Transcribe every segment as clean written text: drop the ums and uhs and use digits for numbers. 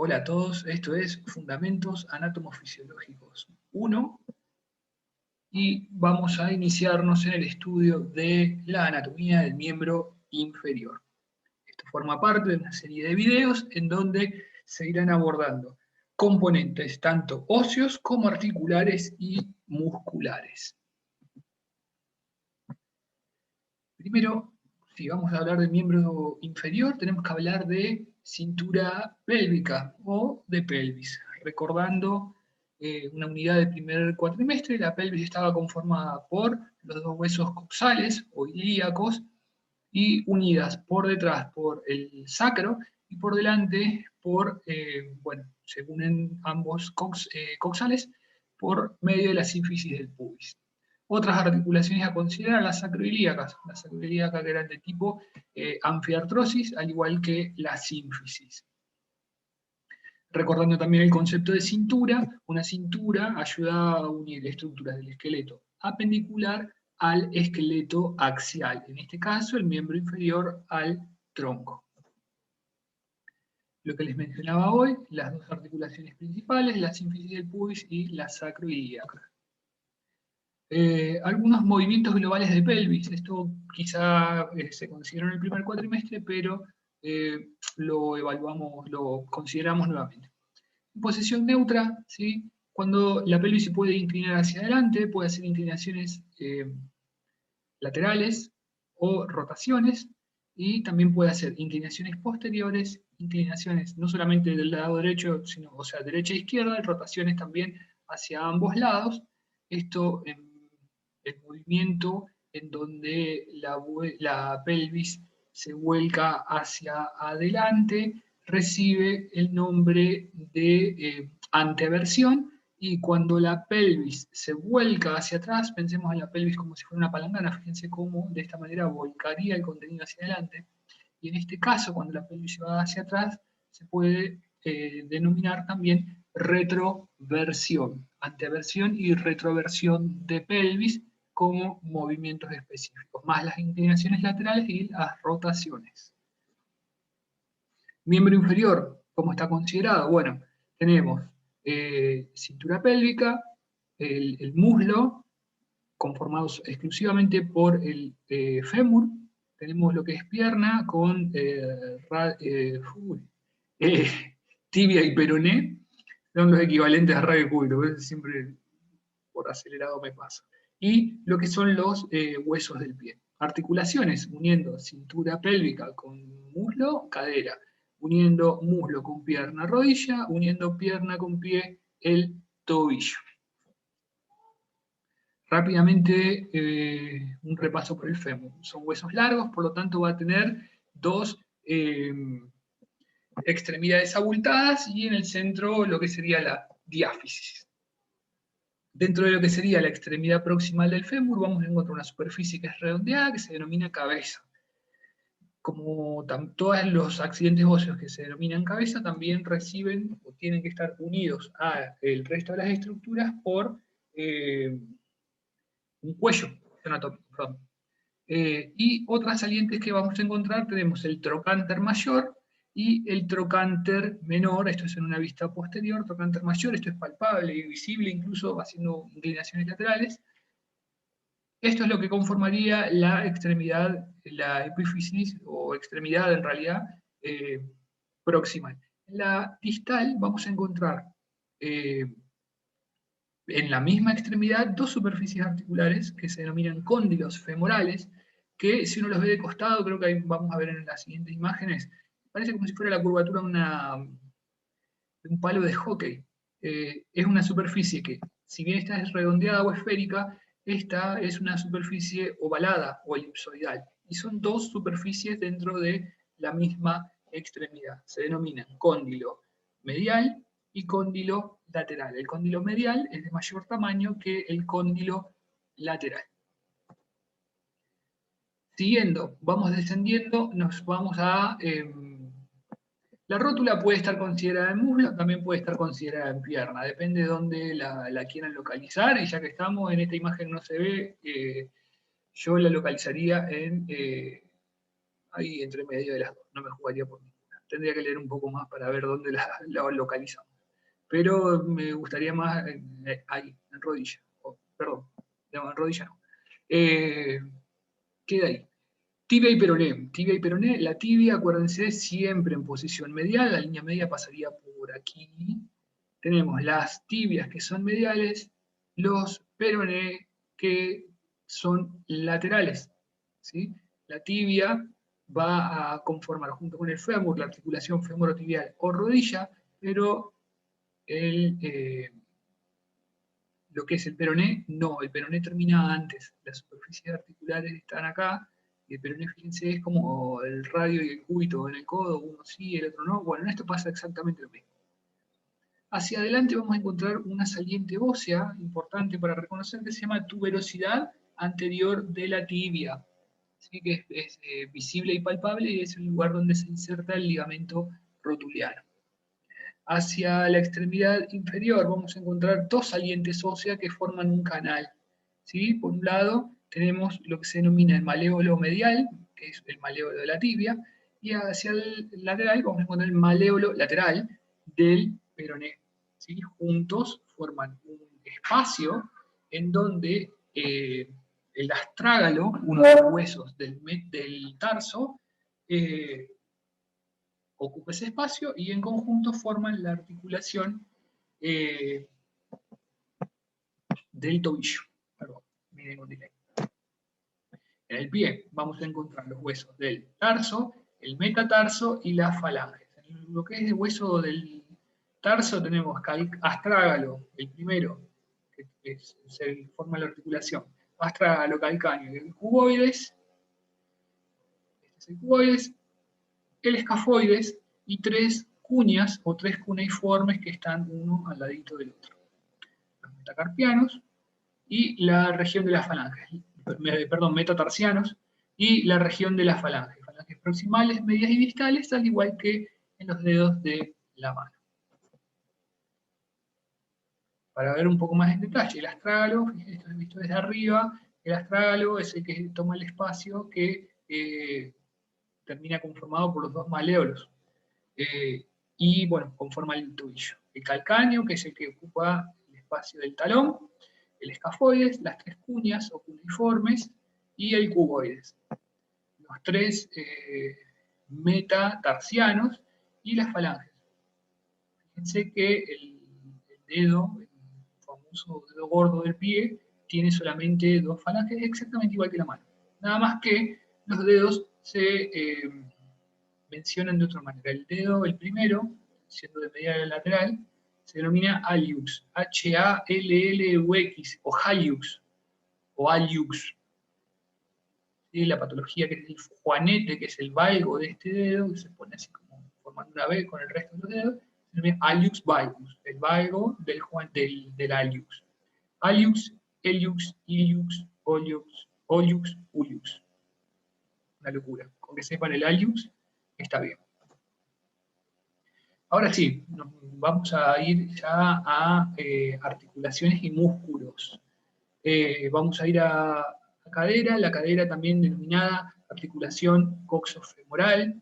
Hola a todos, esto es Fundamentos Anatomofisiológicos 1 y vamos a iniciarnos en el estudio de la anatomía del miembro inferior. Esto forma parte de una serie de videos en donde se irán abordando componentes tanto óseos como articulares y musculares. Primero, si vamos a hablar del miembro inferior, tenemos que hablar de cintura pélvica o de pelvis. Recordando una unidad del primer cuatrimestre, la pelvis estaba conformada por los dos huesos coxales o ilíacos y unidas por detrás por el sacro y por delante por, se unen ambos coxales por medio de la sínfisis del pubis. Otras articulaciones a considerar, las sacroilíacas. La sacroilíaca que eran de tipo anfiartrosis, al igual que la sínfisis. Recordando también el concepto de cintura, una cintura ayuda a unir estructuras del esqueleto apendicular al esqueleto axial, en este caso el miembro inferior al tronco. Lo que les mencionaba hoy, las dos articulaciones principales, la sínfisis del pubis y la sacroilíaca. Algunos movimientos globales de pelvis, esto quizá se consideró en el primer cuatrimestre, pero lo evaluamos, lo consideramos nuevamente. En posición neutra, ¿sí? Cuando la pelvis se puede inclinar hacia adelante, puede hacer inclinaciones laterales o rotaciones, y también puede hacer inclinaciones posteriores, inclinaciones no solamente del lado derecho, sino, o sea, derecha e izquierda, rotaciones también hacia ambos lados. Esto en el movimiento en donde la pelvis se vuelca hacia adelante, recibe el nombre de anteversión, y cuando la pelvis se vuelca hacia atrás, pensemos en la pelvis como si fuera una palangana, fíjense cómo de esta manera volcaría el contenido hacia adelante, y en este caso, cuando la pelvis se va hacia atrás, se puede denominar también retroversión, anteversión y retroversión de pelvis como movimientos específicos, más las inclinaciones laterales y las rotaciones. Miembro inferior, ¿cómo está considerado? Bueno, tenemos cintura pélvica, el muslo, conformados exclusivamente por el fémur, tenemos lo que es pierna con tibia y peroné, son los equivalentes a radio cúbito, siempre por acelerado me pasa. Y lo que son los huesos del pie. Articulaciones, uniendo cintura pélvica con muslo, cadera, uniendo muslo con pierna, rodilla, uniendo pierna con pie, el tobillo. Rápidamente, un repaso por el fémur. Son huesos largos, por lo tanto va a tener dos extremidades abultadas y en el centro lo que sería la diáfisis. Dentro de lo que sería la extremidad proximal del fémur vamos a encontrar una superficie que es redondeada, que se denomina cabeza. Como todos los accidentes óseos que se denominan cabeza, también reciben o tienen que estar unidos al resto de las estructuras por un cuello anatómico. Y otras salientes que vamos a encontrar, tenemos el trocánter mayor y el trocánter menor. Esto es en una vista posterior. Trocánter mayor, esto es palpable y visible, incluso haciendo inclinaciones laterales. Esto es lo que conformaría la extremidad, la epífisis, o extremidad en realidad, proximal. En la distal vamos a encontrar en la misma extremidad dos superficies articulares que se denominan cóndilos femorales, que si uno los ve de costado, creo que ahí vamos a ver en las siguientes imágenes, parece como si fuera la curvatura de un palo de hockey. Es una superficie que, si bien esta es redondeada o esférica, esta es una superficie ovalada o elipsoidal, y son dos superficies dentro de la misma extremidad. Se denominan cóndilo medial y cóndilo lateral. El cóndilo medial es de mayor tamaño que el cóndilo lateral. Siguiendo, vamos descendiendo, nos vamos a... la rótula puede estar considerada en muslo, también puede estar considerada en pierna, depende de dónde la quieran localizar, y ya que estamos, en esta imagen no se ve, yo la localizaría en ahí entre medio de las dos, no me jugaría por ninguna. tendría que leer un poco más para ver dónde la localizamos. Pero me gustaría más ahí, en rodilla. Perdón, no, en rodilla no. Queda ahí. Tibia y peroné. Tibia y peroné. La tibia, acuérdense, siempre en posición medial. La línea media pasaría por aquí. Tenemos las tibias que son mediales, los peroné que son laterales. ¿Sí? La tibia va a conformar junto con el fémur la articulación femorotibial o rodilla, pero lo que es el peroné, no, el peroné termina antes. Las superficies articulares están acá, y el peroné, fíjense, es como el radio y el cúbito en el codo, uno sí, el otro no. Bueno, en esto pasa exactamente lo mismo. Hacia adelante vamos a encontrar una saliente ósea importante para reconocer que se llama tuberosidad anterior de la tibia. ¿Sí? Que es visible y palpable y es el lugar donde se inserta el ligamento rotuliano. Hacia la extremidad inferior vamos a encontrar dos salientes óseas que forman un canal. ¿Sí? Por un lado tenemos lo que se denomina el maléolo medial, que es el maléolo de la tibia, y hacia el lateral vamos a encontrar el maléolo lateral del peroné. ¿Sí? Juntos forman un espacio en donde el astrágalo, uno de los huesos del tarso, ocupa ese espacio y en conjunto forman la articulación del tobillo. Perdón, miren con delay. En el pie vamos a encontrar los huesos del tarso, el metatarso y las falanges. En lo que es el hueso del tarso tenemos astrágalo, el primero, que se forma la articulación, astrágalo, calcáneo y el cuboides. Este es el cuboides, el escafoides y tres cuñas o tres cuneiformes que están uno al ladito del otro. Los metacarpianos y la región de las falanges, perdón, metatarsianos y la región de las falanges proximales, medias y distales, al igual que en los dedos de la mano. Para ver un poco más en detalle, el astrágalo, esto es visto desde arriba, el astrágalo es el que toma el espacio que termina conformado por los dos maléolos. Y bueno, conforma el tobillo. El calcáneo, que es el que ocupa el espacio del talón, el escafoides, las tres cuñas o cuneiformes, y el cuboides. Los tres metatarsianos y las falanges. Fíjense que el dedo, el famoso dedo gordo del pie, tiene solamente dos falanges, exactamente igual que la mano. Nada más que los dedos se mencionan de otra manera. El dedo, el primero, siendo de medial a lateral, se denomina hallux, H-A-L-L-U-X, o hallux, o hallux. ¿Sí? La patología que es el juanete, que es el valgo de este dedo, que se pone así como formando una B con el resto de los dedos, se denomina hallux valgus, el valgo del hallux. Hallux, heliux, iliux, oliux, uliux. Una locura. Con que sepan el hallux, está bien. Ahora sí, nos vamos a ir ya a articulaciones y músculos. Vamos a ir a cadera, la cadera también denominada articulación coxofemoral.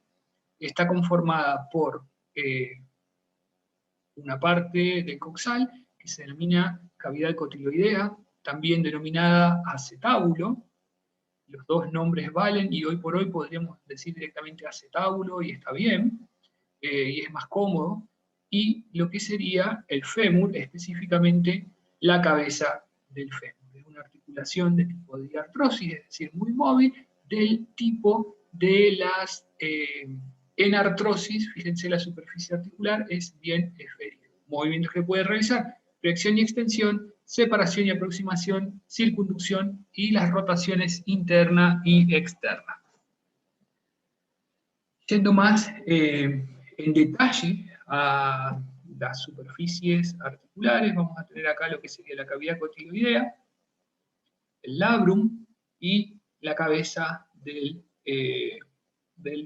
Está conformada por una parte del coxal que se denomina cavidad cotiloidea, también denominada acetábulo. Los dos nombres valen y hoy por hoy podríamos decir directamente acetábulo y está bien. Y es más cómodo, y lo que sería el fémur, específicamente la cabeza del fémur. Es una articulación de tipo de diartrosis, es decir, muy móvil, del tipo de las enartrosis. Fíjense, la superficie articular es bien esférica. Movimientos que puede realizar: flexión y extensión, separación y aproximación, circunducción y las rotaciones interna y externa. Yendo más en detalle a las superficies articulares, vamos a tener acá lo que sería la cavidad cotiloidea, el labrum y la cabeza del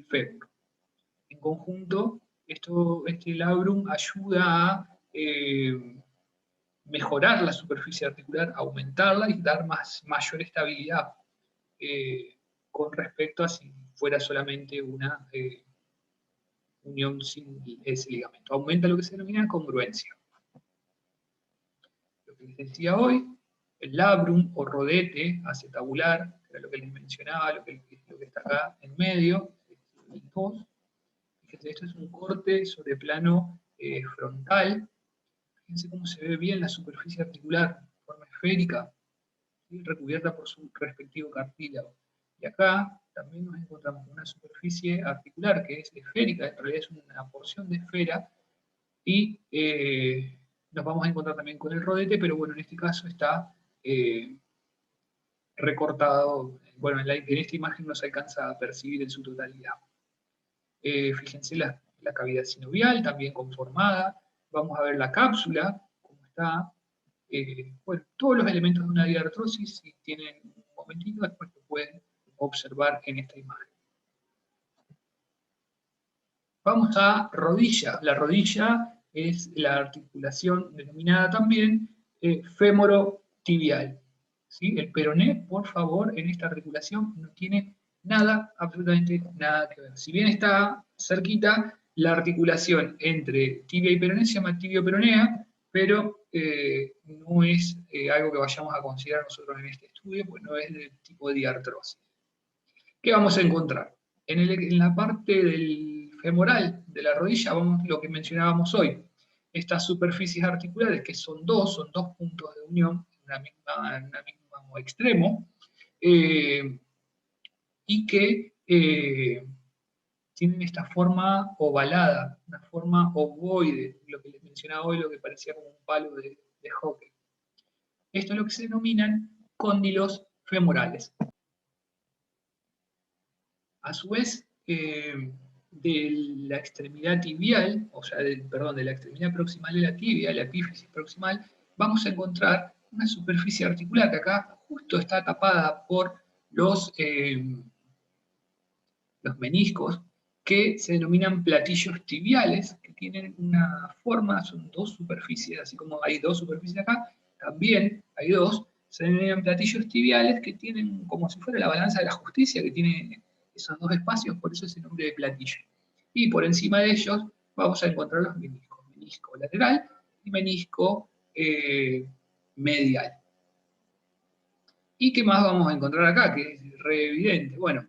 fémur. En conjunto, este labrum ayuda a mejorar la superficie articular, aumentarla y dar mayor estabilidad con respecto a si fuera solamente una unión sin ese ligamento. Aumenta lo que se denomina congruencia. Lo que les decía hoy, el labrum o rodete acetabular, que era lo que les mencionaba, lo que está acá en medio, el 2. Fíjense, esto es un corte sobre plano frontal. Fíjense cómo se ve bien la superficie articular, de forma esférica, ¿sí? Recubierta por su respectivo cartílago. Y acá también nos encontramos con una superficie articular que es esférica, en realidad es una porción de esfera, y nos vamos a encontrar también con el rodete, pero bueno, en este caso está recortado. Bueno, en esta imagen no se alcanza a percibir en su totalidad. Fíjense la cavidad sinovial, también conformada. Vamos a ver la cápsula, cómo está. Bueno, todos los elementos de una diartrosis, si tienen un momentito, después lo pueden observar en esta imagen. Vamos a rodilla. La rodilla es la articulación denominada también fémoro-tibial. ¿Sí? El peroné, por favor, en esta articulación no tiene nada, absolutamente nada que ver. Si bien está cerquita, la articulación entre tibia y peroné se llama tibio-peronea, pero no es algo que vayamos a considerar nosotros en este estudio, pues no es del tipo de diartrosis. ¿Qué vamos a encontrar? En la parte del femoral de la rodilla, vamos lo que mencionábamos hoy. Estas superficies articulares, que son dos puntos de unión en un mismo extremo, y que tienen esta forma ovalada, una forma ovoide, lo que les mencionaba hoy, lo que parecía como un palo de hockey. Esto es lo que se denominan cóndilos femorales. A su vez, de la extremidad tibial, o sea, de la extremidad proximal de la tibia, la epífisis proximal, vamos a encontrar una superficie articular que acá justo está tapada por los meniscos, que se denominan platillos tibiales, que tienen una forma, son dos superficies, así como hay dos superficies acá, también hay dos, se denominan platillos tibiales que tienen como si fuera la balanza de la justicia, que tiene esos dos espacios, por eso ese nombre de platillo. Y por encima de ellos vamos a encontrar los meniscos, menisco lateral y menisco medial. ¿Y qué más vamos a encontrar acá? Que es re evidente. Bueno,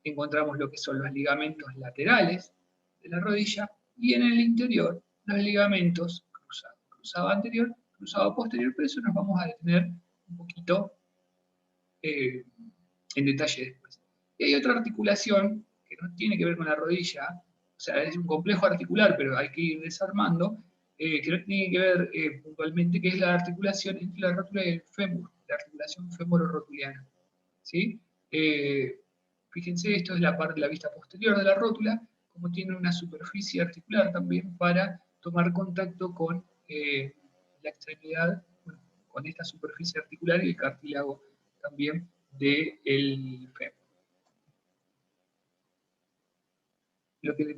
encontramos lo que son los ligamentos laterales de la rodilla y en el interior los ligamentos cruzados. Cruzado anterior, cruzado posterior, pero eso nos vamos a detener un poquito en detalle después. Y hay otra articulación que no tiene que ver con la rodilla, o sea, es un complejo articular, pero hay que ir desarmando, que no tiene que ver puntualmente, que es la articulación entre la rótula y el fémur, la articulación femoro-rotuliana. ¿Sí? Fíjense, esto es la parte de la vista posterior de la rótula, como tiene una superficie articular también para tomar contacto con la extremidad, bueno, con esta superficie articular y el cartílago también del fémur.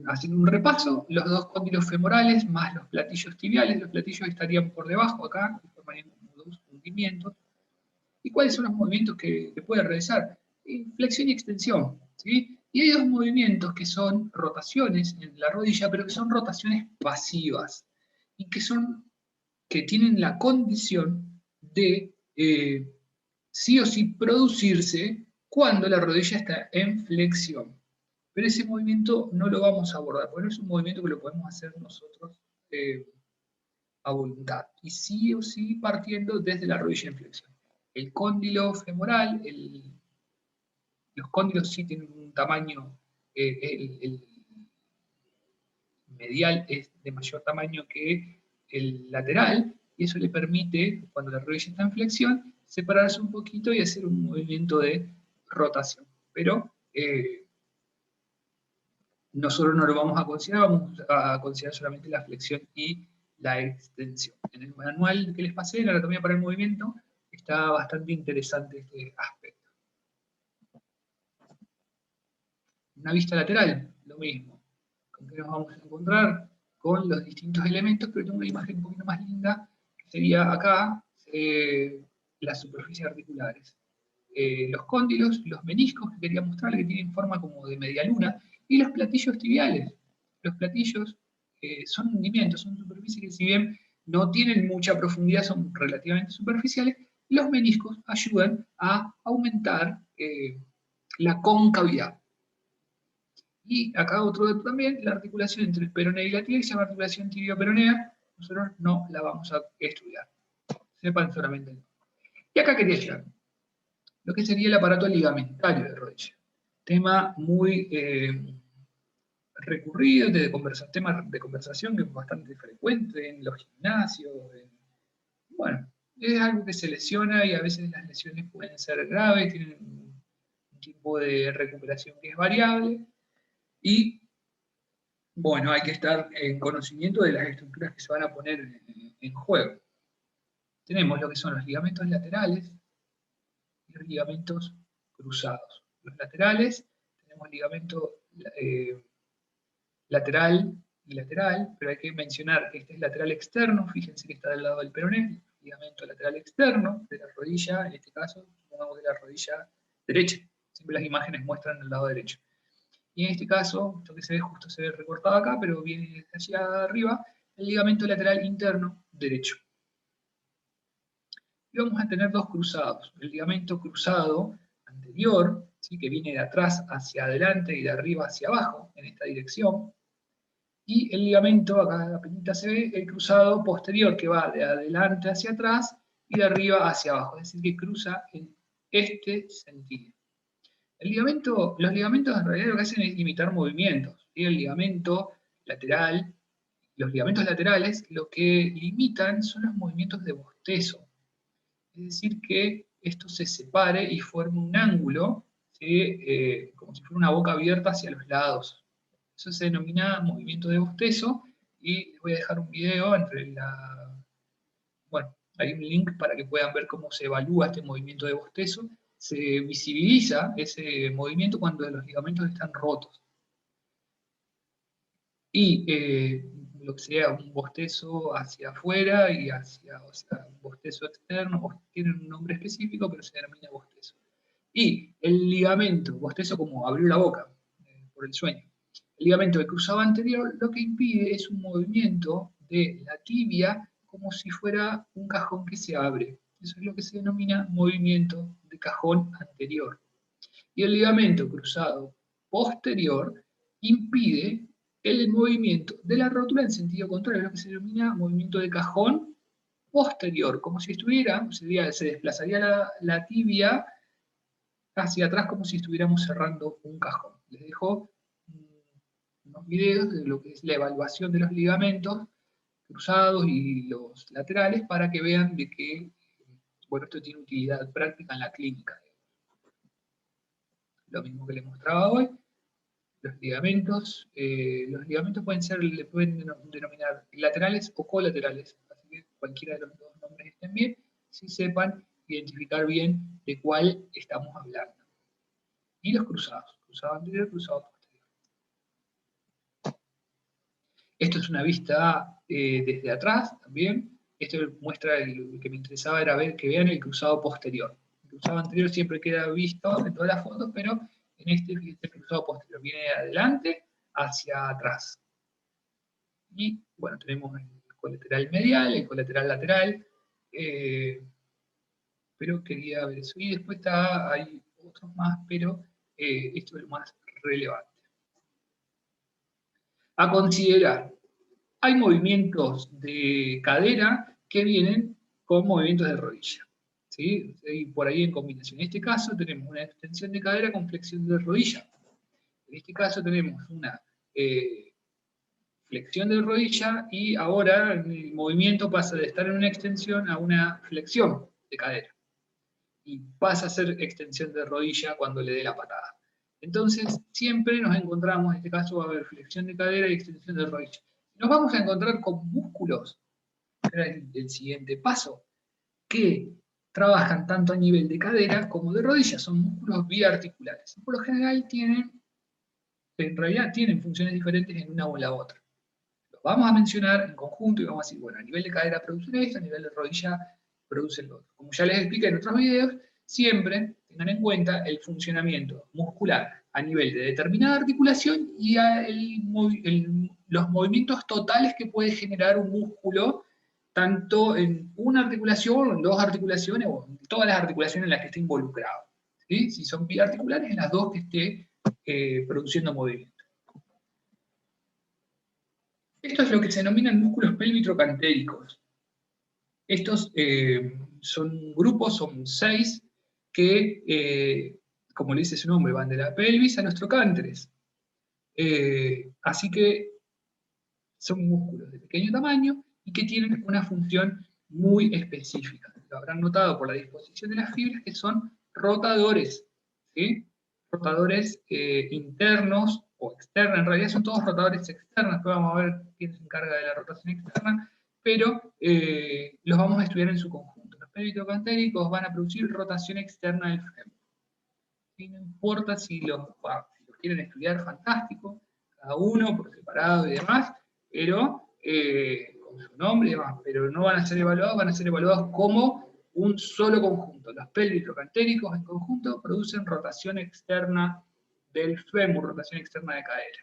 Haciendo un repaso, los dos cóndilos femorales más los platillos tibiales, los platillos estarían por debajo acá, formarían como dos hundimientos. ¿Y cuáles son los movimientos que puede realizar? Flexión y extensión, ¿sí? Y hay dos movimientos que son rotaciones en la rodilla, pero que son rotaciones pasivas, y que tienen la condición de sí o sí producirse cuando la rodilla está en flexión. Pero ese movimiento no lo vamos a abordar, porque no es un movimiento que lo podemos hacer nosotros a voluntad, y sí o sí partiendo desde la rodilla en flexión. El cóndilo femoral, los cóndilos sí tienen un tamaño, el medial es de mayor tamaño que el lateral, y eso le permite, cuando la rodilla está en flexión, separarse un poquito y hacer un movimiento de rotación. Pero nosotros no lo vamos a considerar solamente la flexión y la extensión. En el manual que les pasé, la anatomía para el movimiento, está bastante interesante este aspecto. Una vista lateral, lo mismo. ¿Con qué nos vamos a encontrar? Con los distintos elementos, pero tengo una imagen un poquito más linda, que sería acá, las superficies articulares. Los cóndilos, los meniscos que quería mostrarles, que tienen forma como de media luna, y los platillos tibiales. los platillos son hundimientos, son superficies que si bien no tienen mucha profundidad, son relativamente superficiales. Los meniscos ayudan a aumentar la concavidad. Y acá otro dato también, la articulación entre el peroné y la tibia, que se llama articulación tibio-peronea, nosotros no la vamos a estudiar. Sepan solamente. Y acá quería llegar lo que sería el aparato ligamentario de rodilla. Tema muy recurrido, tema de conversación que es bastante frecuente en los gimnasios. Bueno, es algo que se lesiona y a veces las lesiones pueden ser graves, tienen un tipo de recuperación que es variable y, bueno, hay que estar en conocimiento de las estructuras que se van a poner en juego. Tenemos lo que son los ligamentos laterales y los ligamentos cruzados. Los laterales, tenemos ligamento lateral y lateral, pero hay que mencionar que este es lateral externo, fíjense que está del lado del peroné, ligamento lateral externo de la rodilla, en este caso, supongamos de la rodilla derecha. Siempre las imágenes muestran el lado derecho. Y en este caso, esto que se ve justo se ve recortado acá, pero viene hacia arriba, el ligamento lateral interno derecho. Y vamos a tener dos cruzados. El ligamento cruzado anterior, ¿sí?, que viene de atrás hacia adelante y de arriba hacia abajo, en esta dirección. Y el ligamento, acá la penita se ve, el cruzado posterior, que va de adelante hacia atrás y de arriba hacia abajo. Es decir, que cruza en este sentido. Los ligamentos en realidad lo que hacen es imitar movimientos. ¿Sí? El ligamento lateral, los ligamentos laterales, lo que limitan son los movimientos de bostezo. Es decir, que esto se separe y forme un ángulo, ¿sí?, como si fuera una boca abierta hacia los lados. Eso se denomina movimiento de bostezo, y les voy a dejar un video bueno, hay un link para que puedan ver cómo se evalúa este movimiento de bostezo. Se visibiliza ese movimiento cuando los ligamentos están rotos. Y lo que sea un bostezo hacia afuera y o sea, un bostezo externo, tienen un nombre específico, pero se denomina bostezo. Y el ligamento, bostezo como abrir la boca por el sueño. El ligamento de cruzado anterior lo que impide es un movimiento de la tibia como si fuera un cajón que se abre. Eso es lo que se denomina movimiento de cajón anterior. Y el ligamento cruzado posterior impide el movimiento de la rótula en sentido contrario, lo que se denomina movimiento de cajón posterior, como si estuviera, se desplazaría la tibia hacia atrás como si estuviéramos cerrando un cajón. Les dejo unos videos de lo que es la evaluación de los ligamentos cruzados y los laterales para que vean de que, bueno, esto tiene utilidad práctica en la clínica. Lo mismo que les mostraba hoy. Los ligamentos le pueden denominar laterales o colaterales, así que cualquiera de los dos nombres estén bien, si sepan identificar bien de cuál estamos hablando. Y los cruzados, cruzado anterior, cruzado posterior. Esto es una vista desde atrás también. Esto muestra, lo que me interesaba era ver que vean el cruzado posterior. El cruzado anterior siempre queda visto en todas las fotos, pero en este cruzado posterior viene de adelante hacia atrás. Y bueno, tenemos el colateral medial, el colateral lateral, pero quería ver eso. Y después hay otros más, pero esto es lo más relevante. A considerar, hay movimientos de cadera que vienen con movimientos de rodilla, ¿sí? Y por ahí en combinación. En este caso tenemos una extensión de cadera con flexión de rodilla. En este caso tenemos una flexión de rodilla y ahora el movimiento pasa de estar en una extensión a una flexión de cadera. Y pasa a ser extensión de rodilla cuando le dé la patada. Entonces, siempre nos encontramos, en este caso va a haber flexión de cadera y extensión de rodilla. Nos vamos a encontrar con músculos, que era el siguiente paso, que trabajan tanto a nivel de cadera como de rodilla, son músculos biarticulares. Por lo general en realidad tienen funciones diferentes en una o la otra. Los vamos a mencionar en conjunto y vamos a decir, bueno, a nivel de cadera producen esto, a nivel de rodilla producen lo otro. Como ya les expliqué en otros videos, siempre tengan en cuenta el funcionamiento muscular a nivel de determinada articulación y el los movimientos totales que puede generar un músculo, tanto en una articulación, o en dos articulaciones, o en todas las articulaciones en las que esté involucrado. ¿Sí? Si son biarticulares, en las dos que esté produciendo movimiento. Esto es lo que se denominan músculos pélvico-cantéricos. Estos son grupos, son 6, que, como le dice su nombre, van de la pelvis a los trocánteres. Así que son músculos de pequeño tamaño y que tienen una función muy específica. Lo habrán notado por la disposición de las fibras, que son rotadores, ¿sí? Rotadores internos o externos, en realidad son todos rotadores externos, después vamos a ver quién se encarga de la rotación externa, pero los vamos a estudiar en su conjunto. Los pélvico-cantéricos van a producir rotación externa del fémur. Y no importa si los quieren estudiar, fantástico, cada uno por separado y demás, pero con su nombre y demás, pero no van a ser evaluados, van a ser evaluados como un solo conjunto. Los pélvico-cantéricos en conjunto producen rotación externa del fémur, rotación externa de cadera.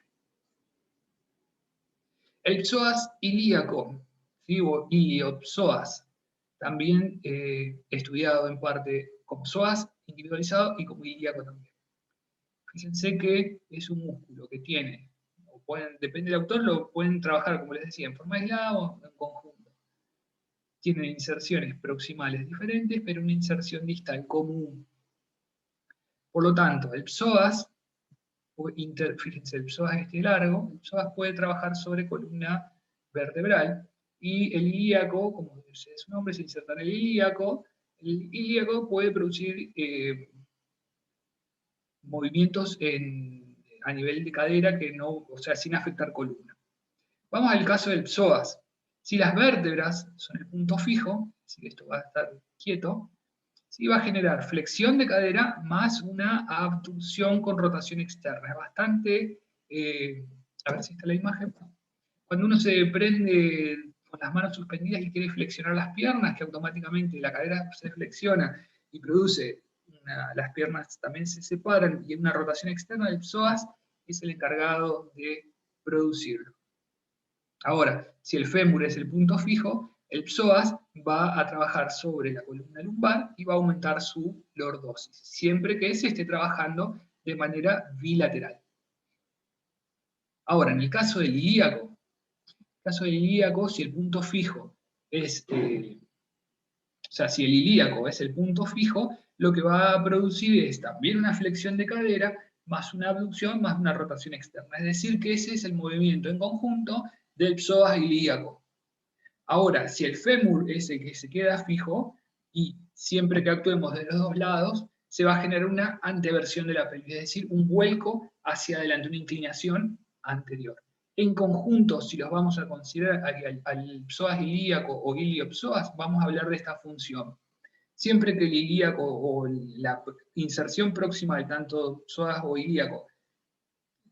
El psoas ilíaco, ¿sí? O iliopsoas, también estudiado en parte como psoas individualizado y como ilíaco también. Fíjense que es un músculo que tiene, o pueden, depende del autor, lo pueden trabajar, como les decía, en forma aislada o en conjunto. Tienen inserciones proximales diferentes, pero una inserción distal común. Por lo tanto, el psoas, fíjense, el psoas este largo, el psoas puede trabajar sobre columna vertebral, y el ilíaco, como dice su nombre, se inserta en el ilíaco puede producir movimientos a nivel de cadera que no, o sea, sin afectar columna. Vamos al caso del psoas. Si las vértebras son el punto fijo, si esto va a estar quieto, sí va a generar flexión de cadera más una abducción con rotación externa. Es bastante, a ver si está la imagen, cuando uno se prende con las manos suspendidas y quiere flexionar las piernas, que automáticamente la cadera se flexiona y produce, las piernas también se separan, y una rotación externa del psoas es el encargado de producirlo. Ahora, si el fémur es el punto fijo, el psoas va a trabajar sobre la columna lumbar y va a aumentar su lordosis, siempre que se esté trabajando de manera bilateral. Ahora, en el caso del ilíaco, si el punto fijo es, o sea, si el ilíaco es el punto fijo, lo que va a producir es también una flexión de cadera, más una abducción, más una rotación externa. Es decir, que ese es el movimiento en conjunto del psoas ilíaco. Ahora, si el fémur es el que se queda fijo, y siempre que actuemos de los dos lados, se va a generar una anteversión de la pelvis, es decir, un vuelco hacia adelante, una inclinación anterior. En conjunto, si los vamos a considerar al psoas ilíaco o iliopsoas, vamos a hablar de esta función. Siempre que el ilíaco o la inserción próxima de tanto psoas o ilíaco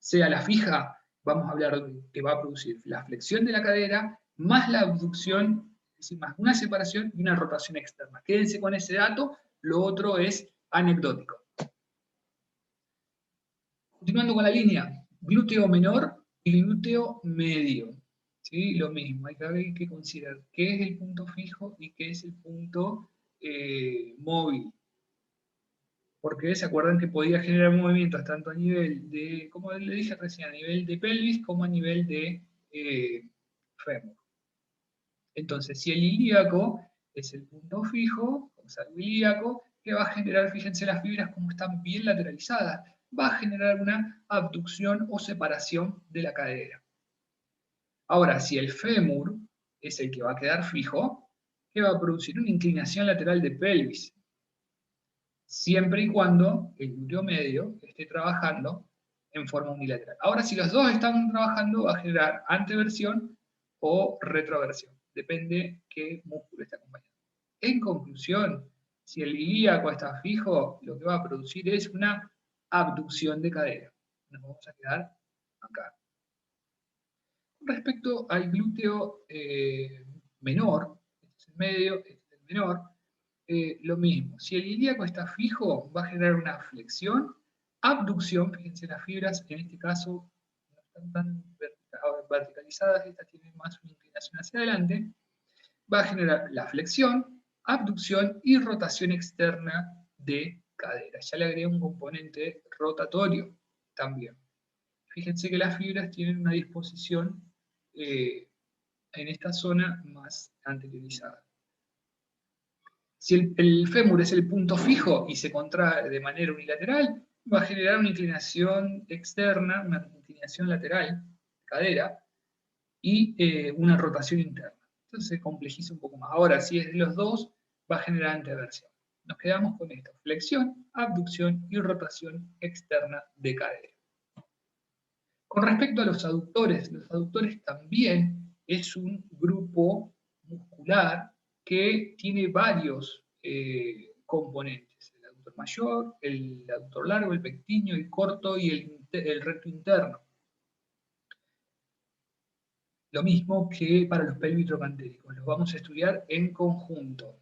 sea la fija, vamos a hablar de que va a producir la flexión de la cadera más la abducción, es decir, más una separación y una rotación externa. Quédense con ese dato, lo otro es anecdótico. Continuando con la línea, glúteo menor y glúteo medio. ¿Sí? Lo mismo, hay que considerar qué es el punto fijo y qué es el punto móvil. Porque se acuerdan que podía generar movimientos tanto a nivel de, como le dije recién, a nivel de pelvis como a nivel de fémur. Entonces, si el ilíaco es el punto fijo, o sea, el ilíaco, ¿qué va a generar? Fíjense las fibras como están bien lateralizadas. Va a generar una abducción o separación de la cadera. Ahora, si el fémur es el que va a quedar fijo, ¿qué va a producir? Una inclinación lateral de pelvis. Siempre y cuando el glúteo medio esté trabajando en forma unilateral. Ahora, si los dos están trabajando, va a generar anteversión o retroversión. Depende qué músculo está acompañando. En conclusión, si el ilíaco está fijo, lo que va a producir es una abducción de cadera. Nos vamos a quedar acá. Respecto al glúteo menor, este es el medio, este es el menor, lo mismo. Si el ilíaco está fijo, va a generar una flexión, abducción, fíjense las fibras, en este caso no están tan verticalizadas, estas tienen más una inclinación hacia adelante, va a generar la flexión, abducción y rotación externa de cadera. Ya le agregué un componente rotatorio también. Fíjense que las fibras tienen una disposición en esta zona más anteriorizada. Si el fémur es el punto fijo y se contrae de manera unilateral, va a generar una inclinación externa, una inclinación lateral, cadera, y una rotación interna. Entonces se complejiza un poco más. Ahora, si es de los dos, va a generar anteversión. Nos quedamos con esto: flexión, abducción y rotación externa de cadera. Con respecto a los aductores también es un grupo muscular que tiene varios componentes: el aductor mayor, el aductor largo, el pectíneo, el corto y el recto interno. Lo mismo que para los pelvitrocantéricos, los vamos a estudiar en conjunto.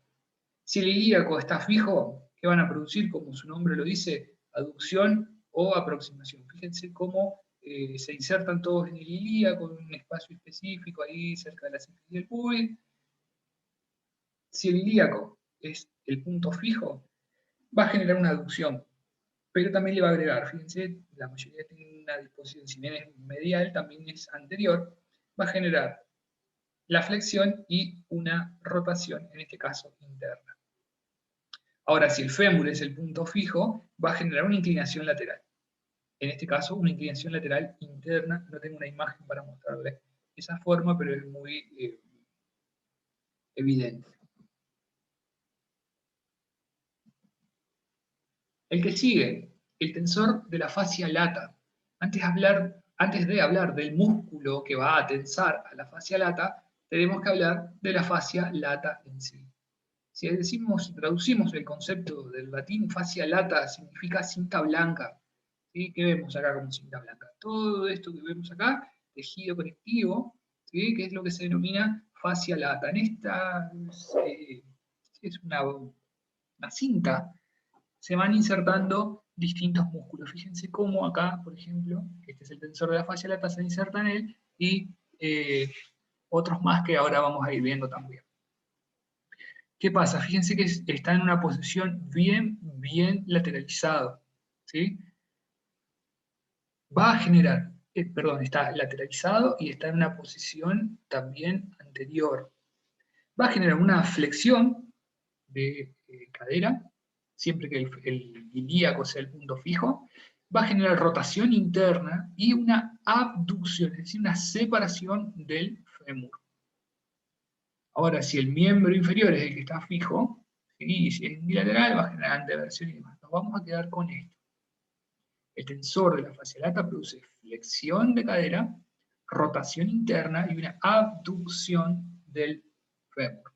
Si el ilíaco está fijo, ¿qué van a producir? Como su nombre lo dice, aducción o aproximación. Fíjense cómo se insertan todos en el ilíaco, en un espacio específico, ahí cerca de la sínfisis del pubis. Si el ilíaco es el punto fijo, va a generar una aducción, pero también le va a agregar, fíjense, la mayoría tiene una disposición, si bien es medial, también es anterior, va a generar la flexión y una rotación, en este caso interna. Ahora, si el fémur es el punto fijo, va a generar una inclinación lateral. En este caso, una inclinación lateral interna. No tengo una imagen para mostrarle esa forma, pero es muy evidente. El que sigue, el tensor de la fascia lata. Antes de hablar del músculo que va a tensar a la fascia lata, tenemos que hablar de la fascia lata en sí. Si traducimos el concepto del latín, fascia lata significa cinta blanca. ¿Sí? ¿Qué vemos acá como cinta blanca? Todo esto que vemos acá, tejido conectivo, ¿sí? Que es lo que se denomina fascia lata. En esta es una cinta, se van insertando distintos músculos. Fíjense cómo acá, por ejemplo, este es el tensor de la fascia lata, se inserta en él, y otros más que ahora vamos a ir viendo también. ¿Qué pasa? Fíjense que está en una posición bien lateralizado, ¿sí? Va a generar, está lateralizado y está en una posición también anterior. Va a generar una flexión de cadera, siempre que el ilíaco sea el punto fijo. Va a generar rotación interna y una abducción, es decir, una separación del fémur. Ahora, si el miembro inferior es el que está fijo, ¿sí? Y si es unilateral, va a generar anteversión y demás. Nos vamos a quedar con esto. El tensor de la fascia lata produce flexión de cadera, rotación interna y una abducción del fémur.